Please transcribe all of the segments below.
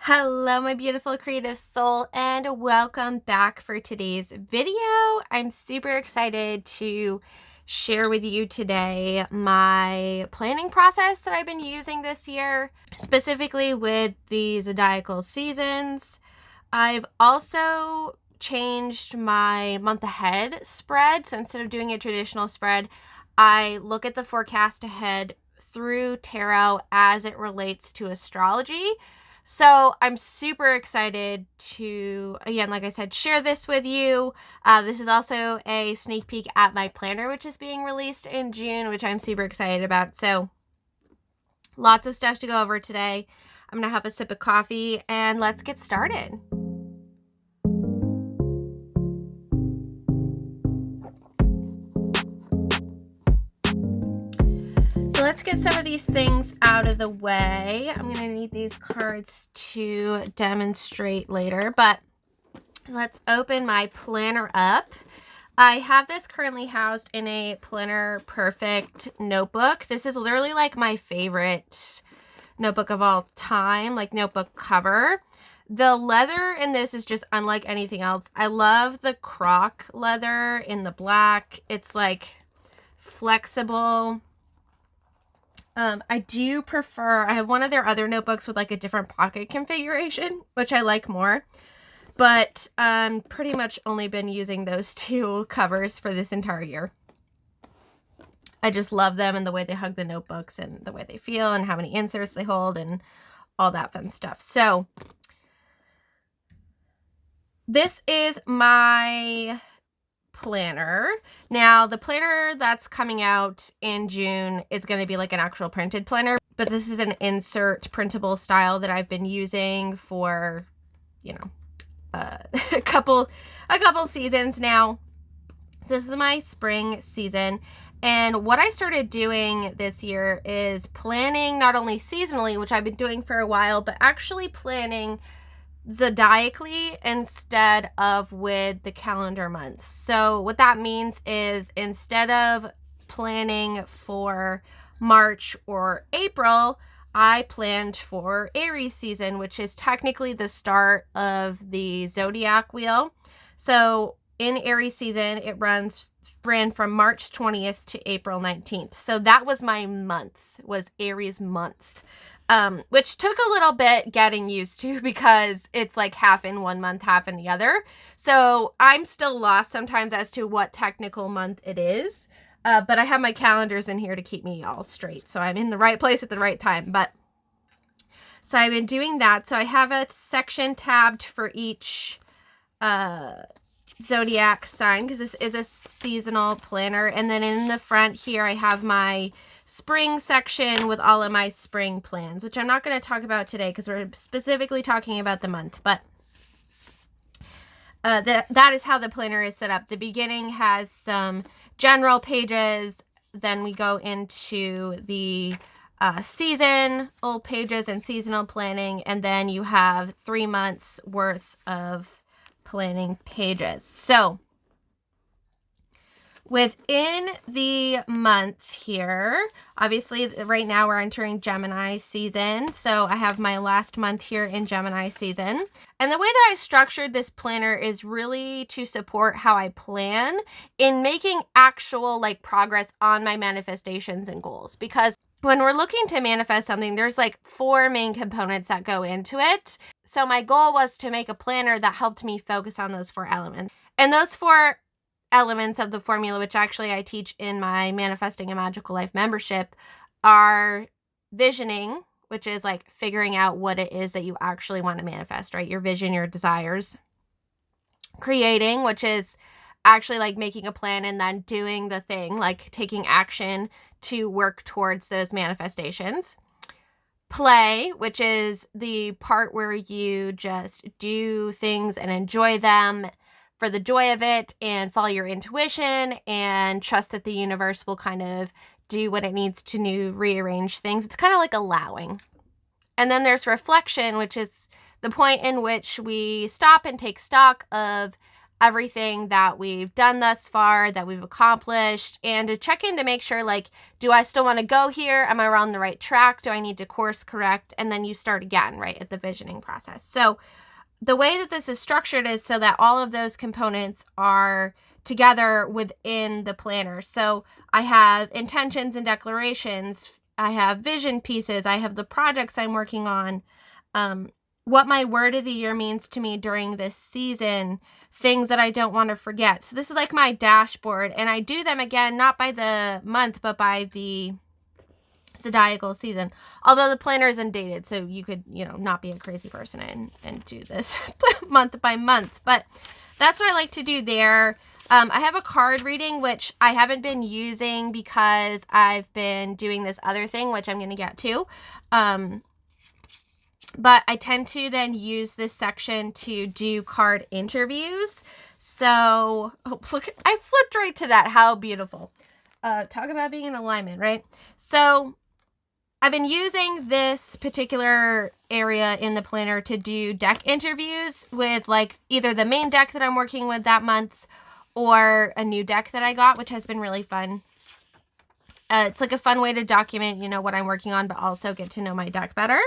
Hello, my beautiful creative soul, and welcome back for today's video. I'm super excited to share with you today my planning process that I've been using this year, specifically with the zodiacal seasons. I've also changed my month ahead spread. So instead of doing a traditional spread, I look at the forecast ahead through tarot as it relates to astrology. So I'm super excited to, again, like I said, share this with you. This is also a sneak peek at my planner, which is being released in June, which I'm super excited about. So lots of stuff to go over today. I'm going to have a sip of coffee and let's get started. So let's get some of these things out of the way. I'm going to need these cards to demonstrate later, but let's open my planner up. I have this currently housed in a Planner Perfect notebook. This is literally like my favorite notebook of all time, like notebook cover. The leather in this is just unlike anything else. I love the croc leather in the black. It's like flexible. I do prefer, I have one of their other notebooks with like a different pocket configuration, which I like more, but pretty much only been using those two covers for this entire year. I just love them and the way they hug the notebooks and the way they feel and how many inserts they hold and all that fun stuff. So this is my planner. Now, the planner that's coming out in June is going to be like an actual printed planner, but this is an insert printable style that I've been using for, you know, a couple seasons now. So this is my spring season. And what I started doing this year is planning not only seasonally, which I've been doing for a while, but actually planning zodiacally instead of with the calendar months. So what that means is instead of planning for March or April, I planned for Aries season, which is technically the start of the zodiac wheel. So in Aries season, it ran from March 20th to April 19th. So that was my month, was Aries month. Which took a little bit getting used to because it's like half in one month, half in the other. So I'm still lost sometimes as to what technical month it is. But I have my calendars in here to keep me all straight. So I'm in the right place at the right time. So I've been doing that. So I have a section tabbed for each zodiac sign because this is a seasonal planner. And then in the front here, I have my spring section with all of my spring plans, which I'm not going to talk about today because we're specifically talking about the month, but that is how the planner is set up. The beginning has some general pages, then we go into the seasonal pages and seasonal planning, and then you have 3 months worth of planning pages. So within the month here, obviously right now we're entering Gemini season. So I have my last month here in Gemini season. And the way that I structured this planner is really to support how I plan in making actual like progress on my manifestations and goals. Because when we're looking to manifest something, there's like 4 main components that go into it. So my goal was to make a planner that helped me focus on those 4 elements. And those 4 elements of the formula, which actually I teach in my Manifesting a Magical Life membership, are visioning, which is like figuring out what it is that you actually want to manifest, right? Your vision, your desires. Creating, which is actually like making a plan and then doing the thing, like taking action to work towards those manifestations. Play, which is the part where you just do things and enjoy them for the joy of it and follow your intuition and trust that the universe will kind of do what it needs to rearrange things. It's kind of like allowing. And then there's reflection, which is the point in which we stop and take stock of everything that we've done thus far, that we've accomplished, and to check in to make sure, like, do I still want to go here? Am I on the right track? Do I need to course correct? And then you start again, right, at the visioning process. So the way that this is structured is so that all of those components are together within the planner. So I have intentions and declarations, I have vision pieces, I have the projects I'm working on, what my word of the year means to me during this season, things that I don't want to forget. So this is like my dashboard, and I do them again, not by the month, but by the zodiacal season. Although the planner isn't dated, so you could, not be a crazy person and do this month by month. But that's what I like to do there. I have a card reading, which I haven't been using because I've been doing this other thing, which I'm going to get to. But I tend to then use this section to do card interviews. So, look, I flipped right to that. How beautiful. Talk about being in alignment, right? So, I've been using this particular area in the planner to do deck interviews with, like, either the main deck that I'm working with that month or a new deck that I got, which has been really fun. It's like a fun way to document, what I'm working on, but also get to know my deck better.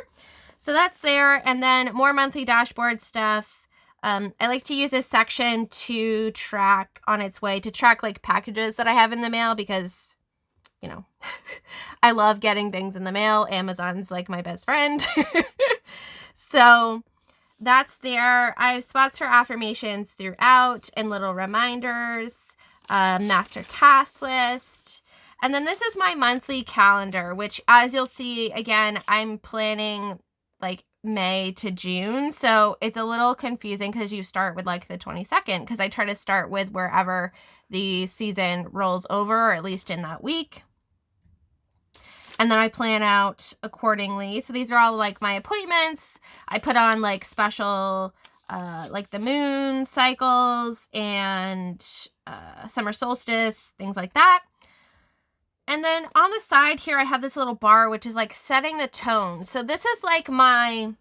So that's there. And then more monthly dashboard stuff. I like to use this section to track on its way, to track like packages that I have in the mail because, I love getting things in the mail. Amazon's like my best friend. So that's there. I have spots for affirmations throughout and little reminders, master task list. And then this is my monthly calendar, which, as you'll see, again, I'm planning like May to June. So it's a little confusing because you start with like the 22nd, because I try to start with wherever the season rolls over, or at least in that week. And then I plan out accordingly. So these are all like my appointments. I put on like special, like the moon cycles and summer solstice, things like that. And then on the side here, I have this little bar, which is like setting the tone. So this is like my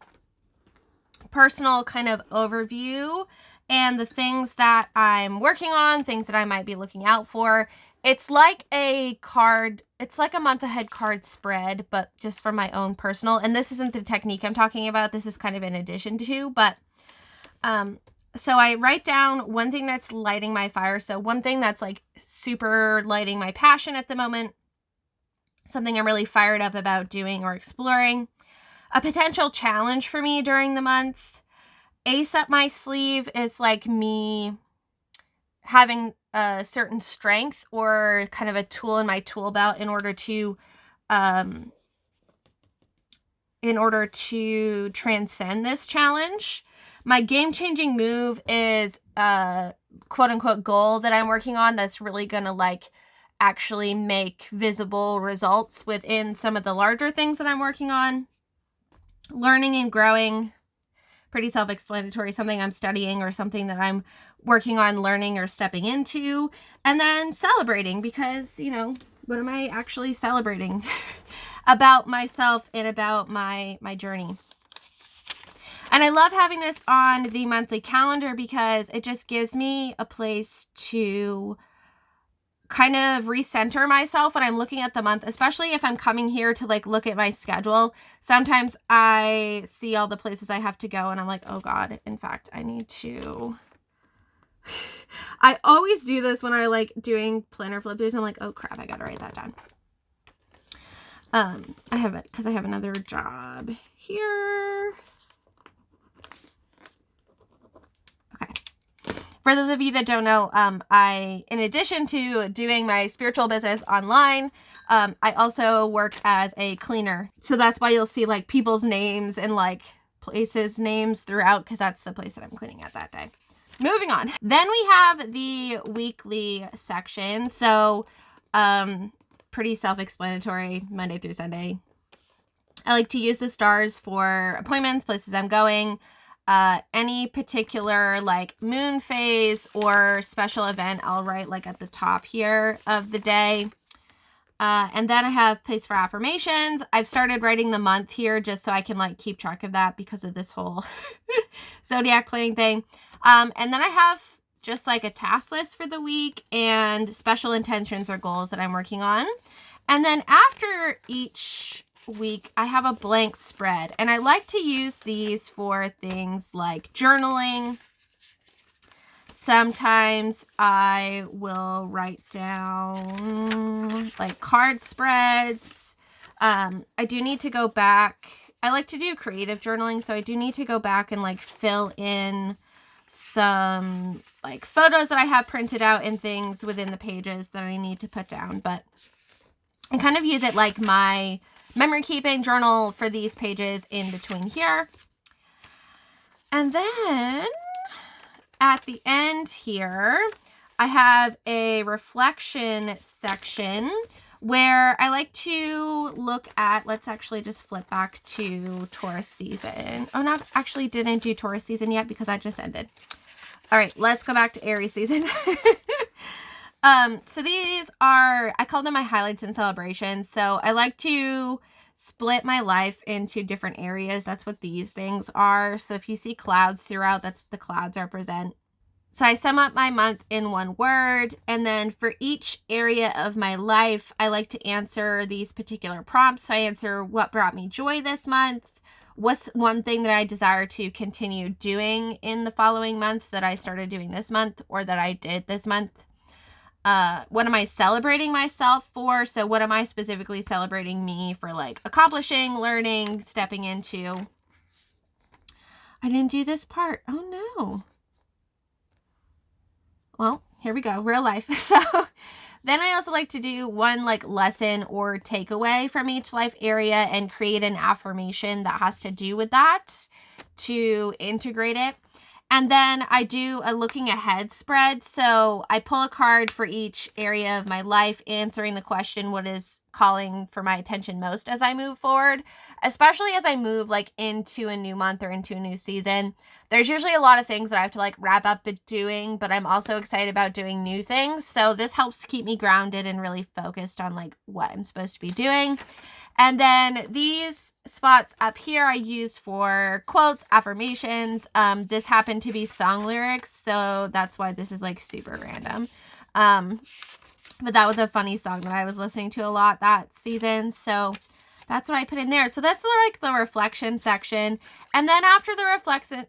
personal kind of overview and the things that I'm working on, things that I might be looking out for. It's like a card, it's like a month ahead card spread, but just for my own personal. And this isn't the technique I'm talking about. This is kind of in addition to, but so I write down one thing that's lighting my fire. So one thing that's like super lighting my passion at the moment, something I'm really fired up about doing or exploring, a potential challenge for me during the month. Ace up my sleeve is like me having a certain strength or kind of a tool in my tool belt in order to transcend this challenge. My game-changing move is a quote-unquote goal that I'm working on that's really gonna like actually make visible results within some of the larger things that I'm working on. Learning and growing, pretty self-explanatory, something I'm studying or something that I'm working on learning or stepping into. And then celebrating, because, what am I actually celebrating about myself and about my journey? And I love having this on the monthly calendar because it just gives me a place to kind of recenter myself when I'm looking at the month, especially if I'm coming here to like look at my schedule. Sometimes I see all the places I have to go and I'm like, oh God, in fact, I need to. I always do this when I like doing planner flip throughs. I'm like, oh crap, I gotta write that down. I have it because I have another job here. Okay. For those of you that don't know, I, in addition to doing my spiritual business online, I also work as a cleaner. So that's why you'll see like people's names and like places names throughout, because that's the place that I'm cleaning at that day. Moving on. Then we have the weekly section. So pretty self-explanatory, Monday through Sunday. I like to use the stars for appointments, places I'm going, any particular like moon phase or special event, I'll write like at the top here of the day. And then I have place for affirmations. I've started writing the month here just so I can like keep track of that because of this whole zodiac planning thing. And then I have just like a task list for the week and special intentions or goals that I'm working on. And then after each week, I have a blank spread. And I like to use these for things like journaling. Sometimes I will write down like card spreads. I do need to go back. I like to do creative journaling, so I do need to go back and like fill in some like photos that I have printed out and things within the pages that I need to put down. But I kind of use it like my memory keeping journal for these pages in between here. And then at the end here, I have a reflection section where I like to look at, let's actually just flip back to Taurus season. Oh, not actually didn't do Taurus season yet because I just ended. All right, let's go back to Aries season. So these are, I call them my highlights and celebrations. So I like to split my life into different areas. That's what these things are. So if you see clouds throughout, that's what the clouds represent. So I sum up my month in one word, and then for each area of my life, I like to answer these particular prompts. So I answer what brought me joy this month, what's one thing that I desire to continue doing in the following month that I started doing this month or that I did this month. What am I celebrating myself for? So what am I specifically celebrating me for, like accomplishing, learning, stepping into? I didn't do this part. Oh no. Well, here we go. Real life. So then I also like to do one like lesson or takeaway from each life area and create an affirmation that has to do with that to integrate it. And then I do a looking ahead spread. So I pull a card for each area of my life, answering the question, what is calling for my attention most as I move forward, especially as I move like into a new month or into a new season. There's usually a lot of things that I have to like wrap up doing, but I'm also excited about doing new things. So this helps keep me grounded and really focused on like what I'm supposed to be doing. And then these spots up here I use for quotes, affirmations. This happened to be song lyrics, so that's why this is like super random. But that was a funny song that I was listening to a lot that season, so that's what I put in there. So that's like the reflection section. And then after the reflection,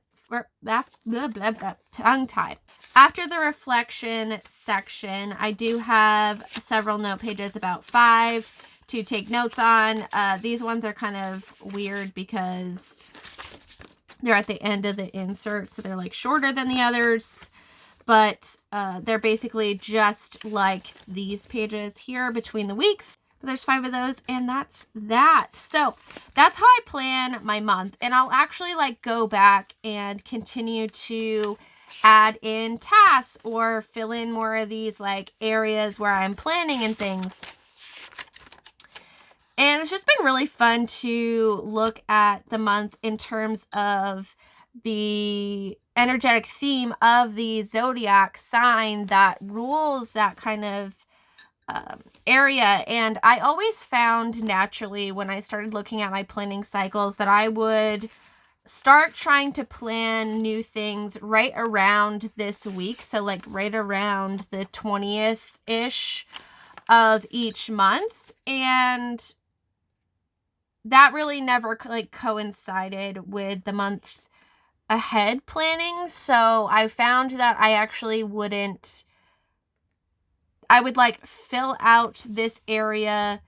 tongue-tied. After the reflection section, I do have several note pages, about 5 to take notes on. These ones are kind of weird because they're at the end of the insert, so they're like shorter than the others, but they're basically just like these pages here between the weeks. But there's 5 of those, and that's that. So that's how I plan my month, and I'll actually like go back and continue to add in tasks or fill in more of these like areas where I'm planning and things. And it's just been really fun to look at the month in terms of the energetic theme of the zodiac sign that rules that kind of area. And I always found naturally when I started looking at my planning cycles that I would start trying to plan new things right around this week. So like right around the 20th-ish of each month. And that really never like coincided with the month ahead planning. So I found that I actually I would like fill out this area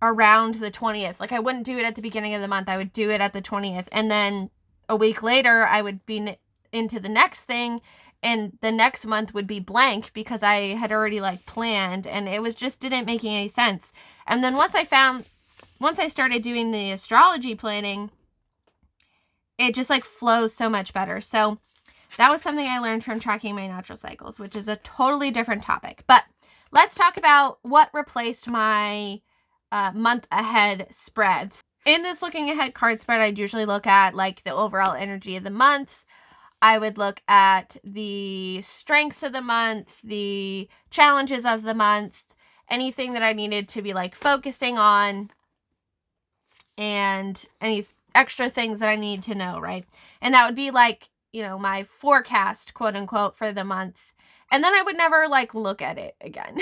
around the 20th. Like I wouldn't do it at the beginning of the month. I would do it at the 20th. And then a week later, I would be into the next thing. And the next month would be blank because I had already like planned, and it was just didn't make any sense. And then once I started doing the astrology planning, it just like flows so much better. So that was something I learned from tracking my natural cycles, which is a totally different topic. But let's talk about what replaced my month ahead spreads. In this looking ahead card spread, I'd usually look at like the overall energy of the month. I would look at the strengths of the month, the challenges of the month, anything that I needed to be like focusing on, and any extra things that I need to know, right? And that would be like, you know, my forecast, quote unquote, for the month. And then I would never like look at it again.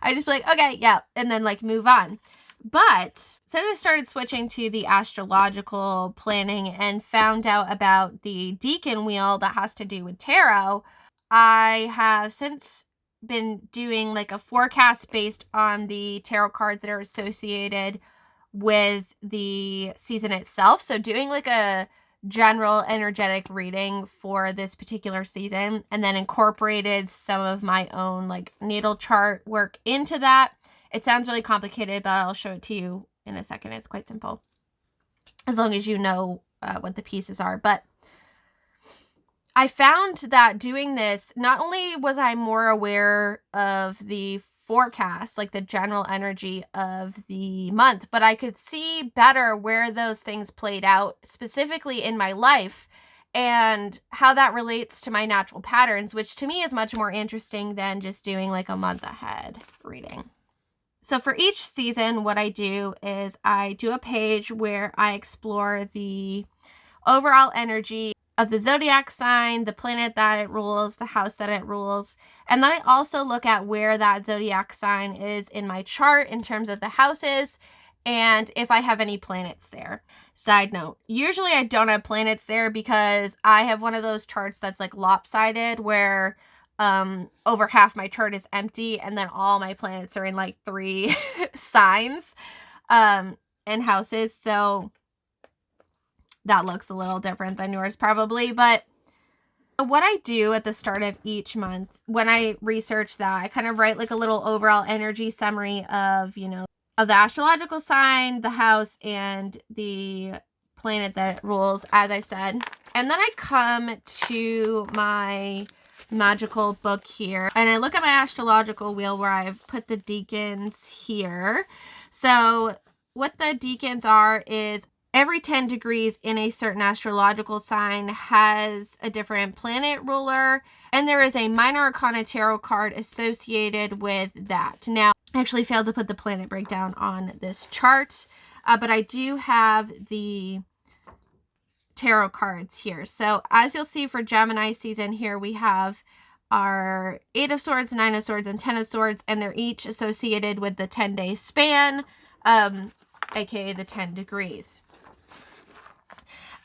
I just be like, okay, yeah, and then like move on. But since I started switching to the astrological planning and found out about the deacon wheel that has to do with tarot, I have since been doing like a forecast based on the tarot cards that are associated with the season itself. So doing like a general energetic reading for this particular season, and then incorporated some of my own like natal chart work into that. It sounds really complicated, but I'll show it to you in a second. It's quite simple, as long as you know what the pieces are. But I found that doing this, not only was I more aware of the forecast, like the general energy of the month, but I could see better where those things played out specifically in my life and how that relates to my natural patterns, which to me is much more interesting than just doing like a month ahead reading. So for each season, what I do is I do a page where I explore the overall energy of the zodiac sign, the planet that it rules, the house that it rules. And then I also look at where that zodiac sign is in my chart in terms of the houses and if I have any planets there. Side note, usually I don't have planets there because I have one of those charts that's like lopsided where over half my chart is empty and then all my planets are in like 3 signs and houses. So that looks a little different than yours probably. But what I do at the start of each month when I research that, I kind of write like a little overall energy summary of, you know, of the astrological sign, the house, and the planet that it rules, as I said. And then I come to my magical book here and I look at my astrological wheel where I've put the deacons here. So what the deacons are is every 10 degrees in a certain astrological sign has a different planet ruler, and there is a minor arcana tarot card associated with that. Now, I actually failed to put the planet breakdown on this chart, but I do have the tarot cards here. So as you'll see for Gemini season here, we have our 8 of Swords, 9 of Swords, and 10 of Swords, and they're each associated with the 10-day span, aka the 10 degrees.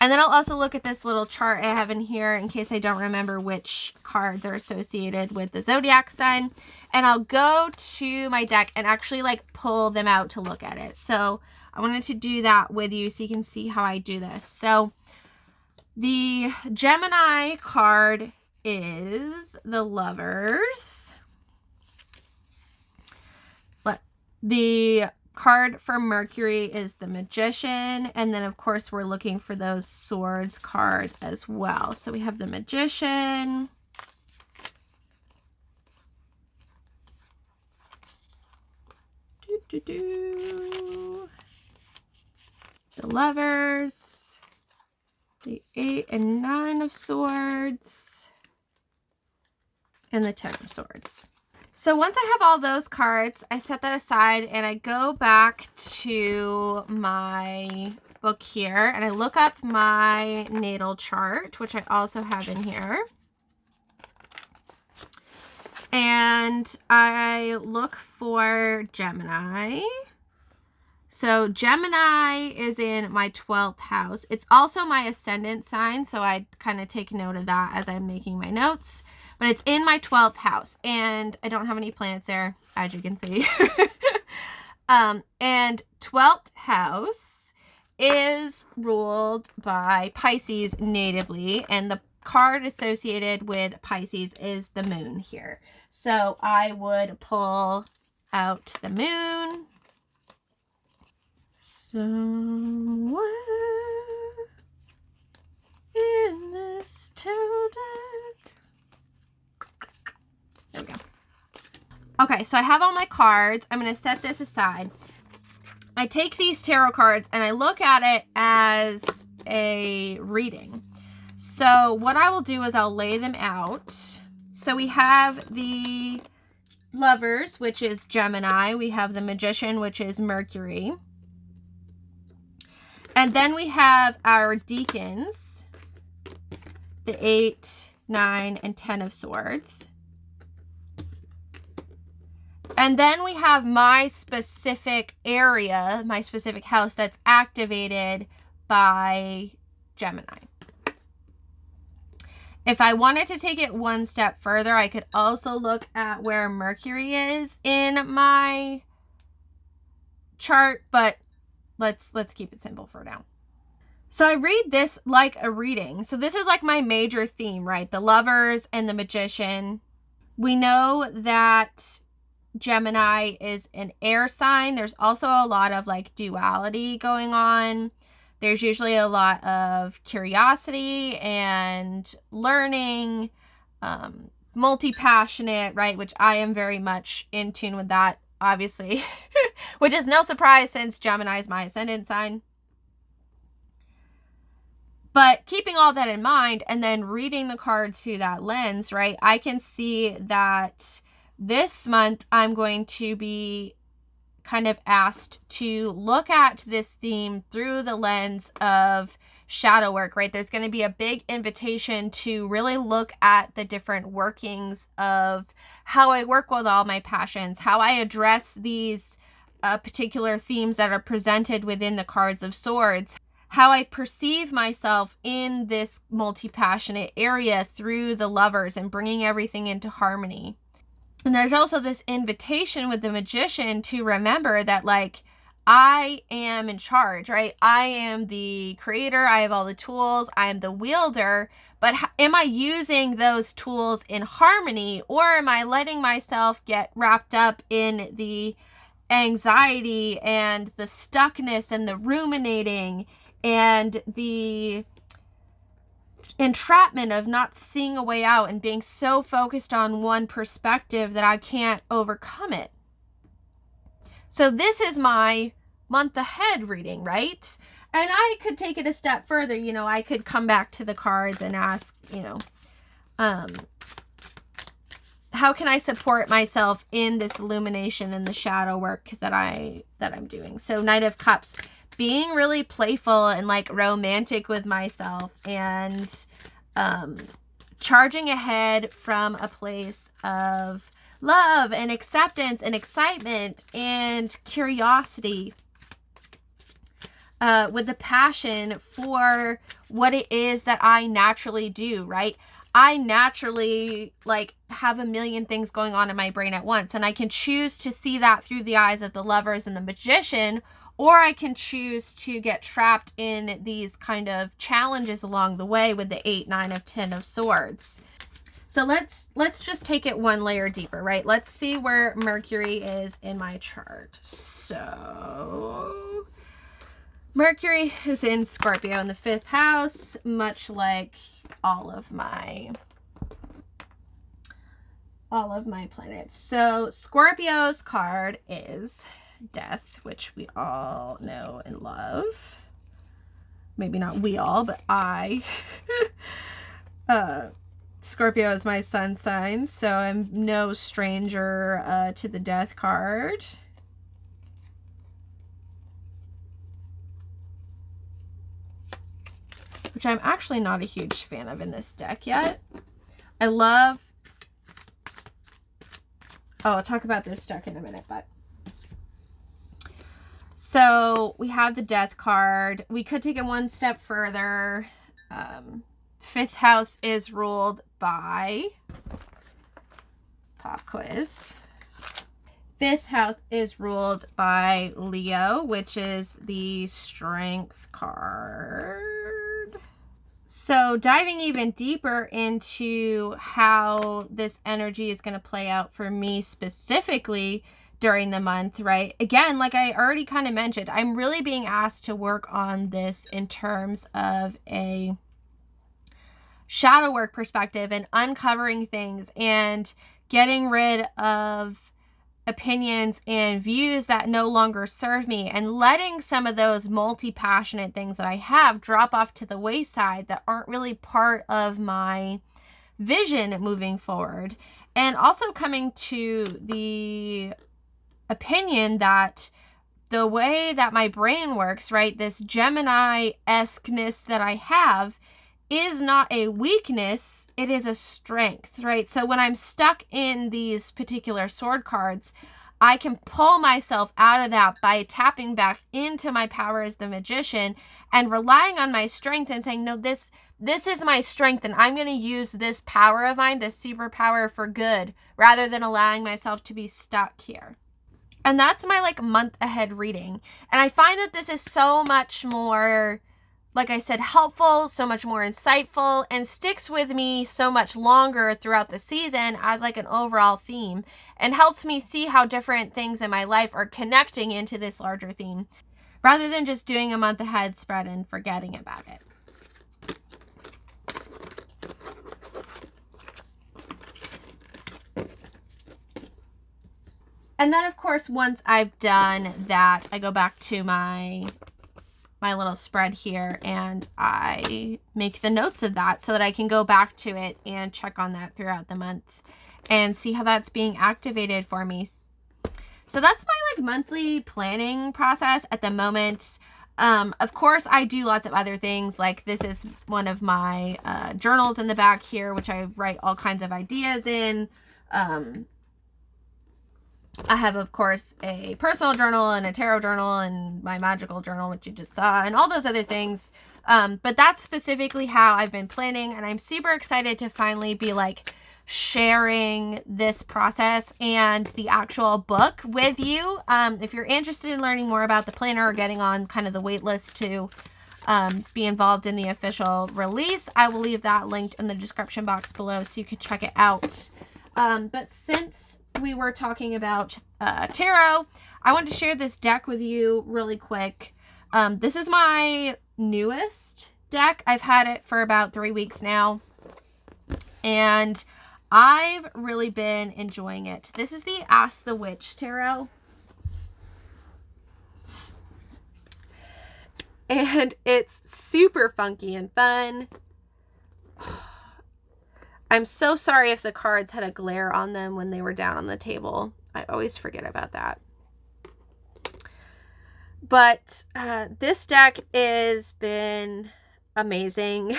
And then I'll also look at this little chart I have in here in case I don't remember which cards are associated with the zodiac sign. And I'll go to my deck and actually like pull them out to look at it. So I wanted to do that with you so you can see how I do this. So the Gemini card is the Lovers. The card for Mercury is the Magician, and then of course we're looking for those Swords cards as well. So we have the Magician, the Lovers, the 8 and 9 of Swords, and the 10 of Swords. So once I have all those cards, I set that aside and I go back to my book here and I look up my natal chart, which I also have in here. And I look for Gemini. So Gemini is in my 12th house. It's also my ascendant sign, so I kind of take note of that as I'm making my notes. But it's in my 12th house, and I don't have any planets there, as you can see. And 12th house is ruled by Pisces natively, and the card associated with Pisces is the moon here. So I would pull out the moon. Somewhere in this tarot deck. There we go. Okay, so I have all my cards. I'm going to set this aside. I take these tarot cards and I look at it as a reading. So what I will do is I'll lay them out. So we have the Lovers, which is Gemini. We have the Magician, which is Mercury. And then we have our Deacons, the 8 9, and 10 of Swords. And then we have my specific area, my specific house that's activated by Gemini. If I wanted to take it one step further, I could also look at where Mercury is in my chart, but let's keep it simple for now. So I read this like a reading. So this is like my major theme, right? The Lovers and the Magician. We know that Gemini is an air sign. There's also a lot of like duality going on. There's usually a lot of curiosity and learning, multi-passionate, right? Which I am very much in tune with that, obviously, which is no surprise since Gemini is my ascendant sign. But keeping all that in mind and then reading the card through that lens, right, I can see that this month I'm going to be kind of asked to look at this theme through the lens of shadow work, right? There's going to be a big invitation to really look at the different workings of how I work with all my passions, how I address these particular themes that are presented within the cards of Swords, how I perceive myself in this multi-passionate area through the Lovers and bringing everything into harmony. And there's also this invitation with the Magician to remember that, like, I am in charge, right? I am the creator. I have all the tools. I am the wielder. But am I using those tools in harmony, or am I letting myself get wrapped up in the anxiety and the stuckness and the ruminating and the entrapment of not seeing a way out and being so focused on one perspective that I can't overcome it? So this is my month ahead reading, right? And I could take it a step further. You know, I could come back to the cards and ask, you know, how can I support myself in this illumination and the shadow work that I'm doing? So Knight of Cups, being really playful and like romantic with myself, and charging ahead from a place of love and acceptance and excitement and curiosity, with the passion for what it is that I naturally do, right? I naturally like have a million things going on in my brain at once, and I can choose to see that through the eyes of the Lovers and the Magician, or I can choose to get trapped in these kind of challenges along the way with the 8, 9 of 10 of Swords. So let's just take it one layer deeper, right? Let's see where Mercury is in my chart. So Mercury is in Scorpio in the 5th house, much like all of my planets. So Scorpio's card is Death, which we all know and love. Maybe not we all, but I. Scorpio is my sun sign, so I'm no stranger to the Death card. Which I'm actually not a huge fan of in this deck yet. I love... Oh, I'll talk about this deck in a minute, but... So we have the Death card. We could take it one step further. 5th house is ruled by... Pop quiz. 5th house is ruled by Leo, which is the Strength card. So diving even deeper into how this energy is going to play out for me specifically during the month, right? Again, like I already kind of mentioned, I'm really being asked to work on this in terms of a shadow work perspective and uncovering things and getting rid of opinions and views that no longer serve me, and letting some of those multi-passionate things that I have drop off to the wayside that aren't really part of my vision moving forward. And also coming to the opinion that the way that my brain works, right, this Gemini-esqueness that I have, is not a weakness, it is a strength, right? So when I'm stuck in these particular sword cards, I can pull myself out of that by tapping back into my power as the magician and relying on my strength and saying, no, this is my strength, and I'm going to use this power of mine, this superpower, for good, rather than allowing myself to be stuck here. And that's my like month ahead reading. And I find that this is so much more, like I said, helpful, so much more insightful, and sticks with me so much longer throughout the season as like an overall theme, and helps me see how different things in my life are connecting into this larger theme, rather than just doing a month ahead spread and forgetting about it. And then, of course, once I've done that, I go back to my little spread here and I make the notes of that so that I can go back to it and check on that throughout the month and see how that's being activated for me. So that's my like monthly planning process at the moment. Of course, I do lots of other things. Like this is one of my journals in the back here, which I write all kinds of ideas in. I have, of course, a personal journal and a tarot journal and my magical journal, which you just saw, and all those other things. But that's specifically how I've been planning, and I'm super excited to finally be like sharing this process and the actual book with you. If you're interested in learning more about the planner or getting on kind of the wait list to be involved in the official release, I will leave that linked in the description box below so you can check it out. But since we were talking about tarot, I wanted to share this deck with you really quick. This is my newest deck. I've had it for about 3 weeks now, and I've really been enjoying it. This is the Ask the Witch Tarot. And it's super funky and fun. I'm so sorry if the cards had a glare on them when they were down on the table. I always forget about that. But this deck has been amazing.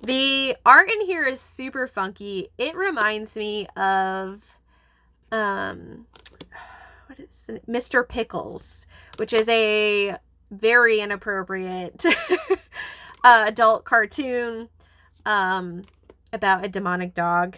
The art in here is super funky. It reminds me of what is it? Mr. Pickles, which is a very inappropriate adult cartoon about a demonic dog.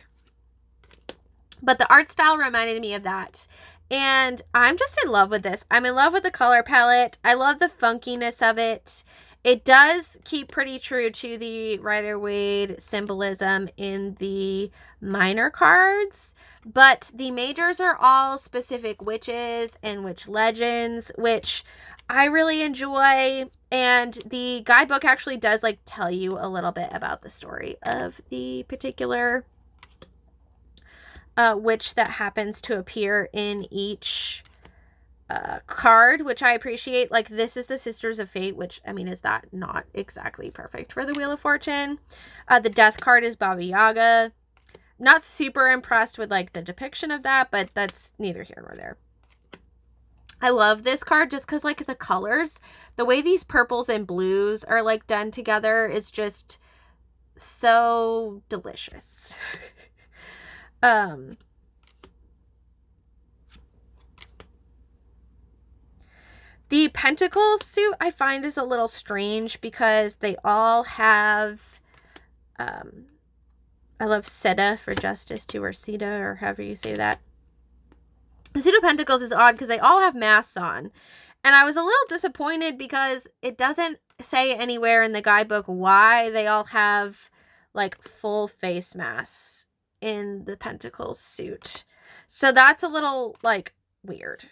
But the art style reminded me of that. And I'm just in love with this. I'm in love with the color palette. I love the funkiness of it. It does keep pretty true to the Rider-Waite symbolism in the minor cards. But the majors are all specific witches and witch legends, which I really enjoy. And the guidebook actually does like tell you a little bit about the story of the particular witch that happens to appear in each card, which I appreciate. Like this is the Sisters of Fate, which I mean, is that not exactly perfect for the Wheel of Fortune? The Death card is Baba Yaga. Not super impressed with like the depiction of that, but that's neither here nor there. I love this card just because like the colors, the way these purples and blues are like done together is just so delicious. The Pentacles suit I find is a little strange because they all have, I love Seta for justice to, or Seta, or however you say that. The suit of Pentacles is odd because they all have masks on. And I was a little disappointed because it doesn't say anywhere in the guidebook why they all have like full face masks in the Pentacles suit. So that's a little like weird.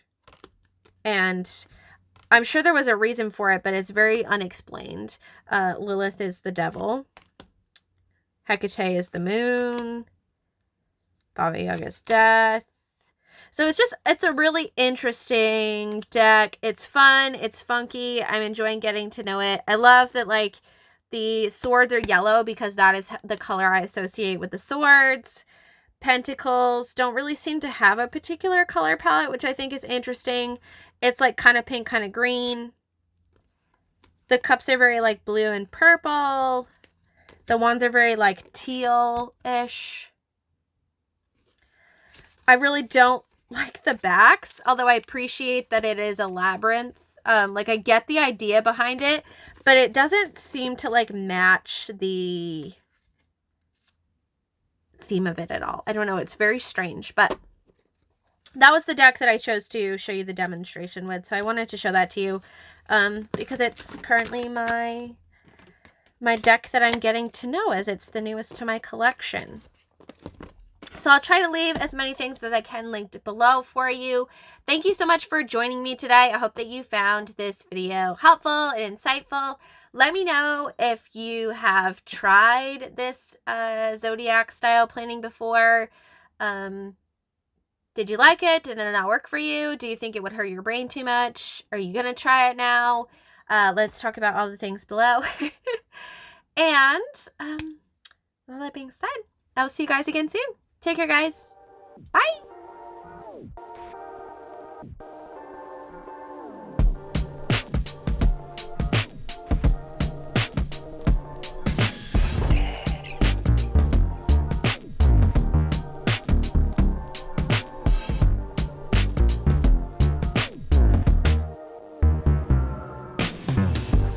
And I'm sure there was a reason for it, but it's very unexplained. Lilith is the devil. Hecate is the moon. Baba Yaga's death. So it's a really interesting deck. It's fun. It's funky. I'm enjoying getting to know it. I love that like the swords are yellow because that is the color I associate with the swords. Pentacles don't really seem to have a particular color palette, which I think is interesting. It's like kind of pink, kind of green. The cups are very like blue and purple. The wands are very like teal-ish. I really don't like the backs, although I appreciate that it is a labyrinth. Like I get the idea behind it, but it doesn't seem to like match the theme of it at all. I don't know. It's very strange, but that was the deck that I chose to show you the demonstration with. So I wanted to show that to you because it's currently my deck that I'm getting to know as it's the newest to my collection. So I'll try to leave as many things as I can linked below for you. Thank you so much for joining me today. I hope that you found this video helpful and insightful. Let me know if you have tried this zodiac style planning before. Did you like it? Did it not work for you? Do you think it would hurt your brain too much? Are you going to try it now? Let's talk about all the things below. And all that being said, I will see you guys again soon. Take care, guys. Bye.